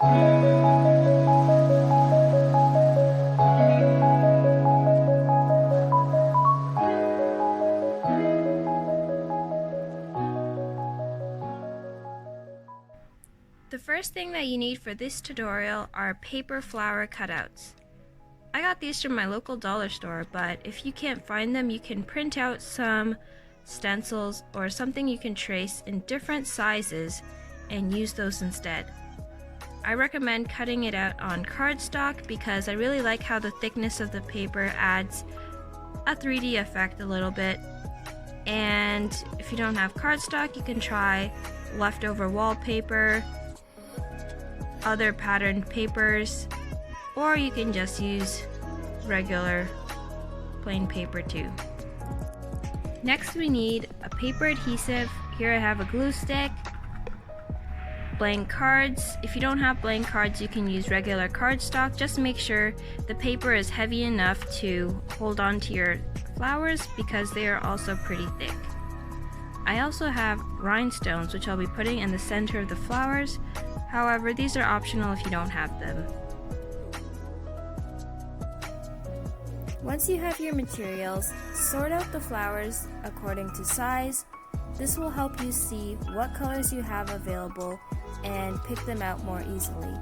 The first thing that you need for this tutorial are paper flower cutouts. I got these from my local dollar store, but if you can't find them, you can print out some stencils or something you can trace in different sizes and use those instead. I recommend cutting it out on cardstock because I really like how the thickness of the paper adds a 3D effect a little bit. And if you don't have cardstock, you can try leftover wallpaper, other patterned papers, or you can just use regular plain paper too. Next we need a paper adhesive. Here I have a glue stick, blank cards. If you don't have blank cards, you can use regular cardstock. Just make sure the paper is heavy enough to hold on to your flowers because they are also pretty thick. I also have rhinestones, which I'll be putting in the center of the flowers. However, these are optional if you don't have them. Once you have your materials, sort out the flowers according to size. This will help you see what colors you have available and pick them out more easily.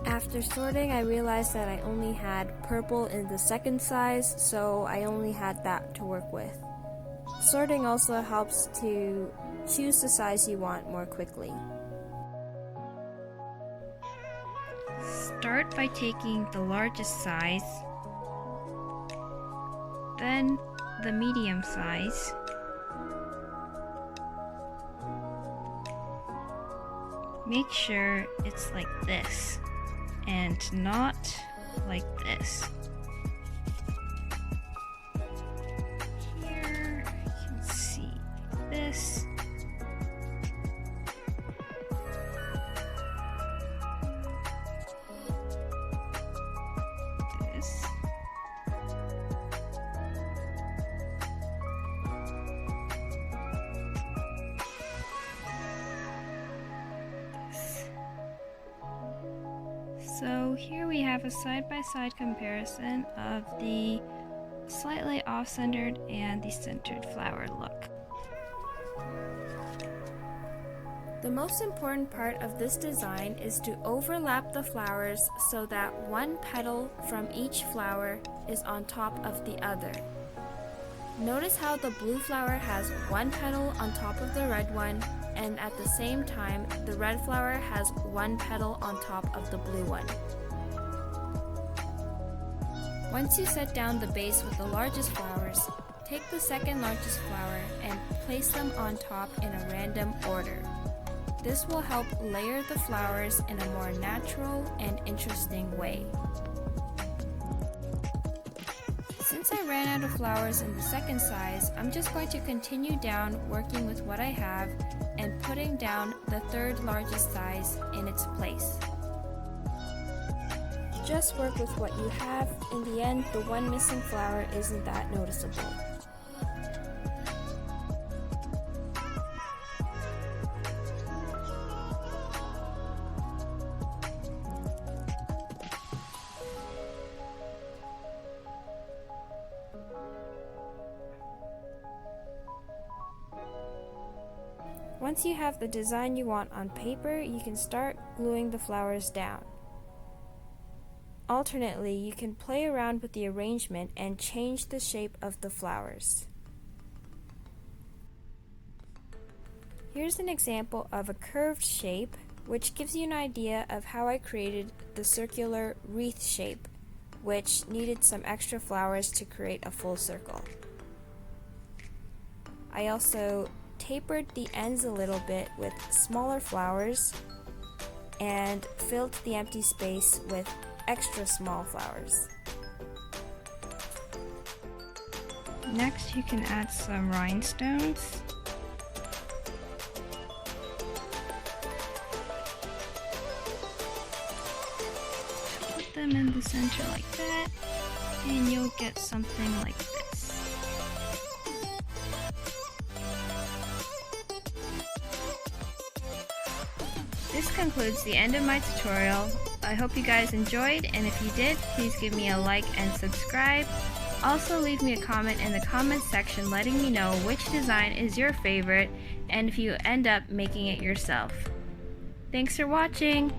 After sorting, I realized that I only had purple in the second size, so I only had that to work with. Sorting also helps to choose the size you want more quickly. Start by taking the largest size, then the medium size, make sure it's like this and not like this. Here you can see this. So here we have a side-by-side comparison of the slightly off-centered and the centered flower look. The most important part of this design is to overlap the flowers so that one petal from each flower is on top of the other. Notice how the blue flower has one petal on top of the red one, and at the same time, the red flower has one petal on top of the blue one. Once you set down the base with the largest flowers, take the second largest flower and place them on top in a random order. This will help layer the flowers in a more natural and interesting way. Since I ran out of flowers in the second size, I'm just going to continue down working with what I have and putting down the third largest size in its place. Just work with what you have. In the end, the one missing flower isn't that noticeable. Once you have the design you want on paper, you can start gluing the flowers down. Alternately, you can play around with the arrangement and change the shape of the flowers. Here's an example of a curved shape, which gives you an idea of how I created the circular wreath shape, which needed some extra flowers to create a full circle. I also tapered the ends a little bit with smaller flowers and filled the empty space with extra small flowers. Next, you can add some rhinestones. Put them in the center like that, and you'll get something like this. This concludes the end of my tutorial. I hope you guys enjoyed, and if you did, please give me a like and subscribe. Also leave me a comment in the comments section letting me know which design is your favorite and if you end up making it yourself. Thanks for watching!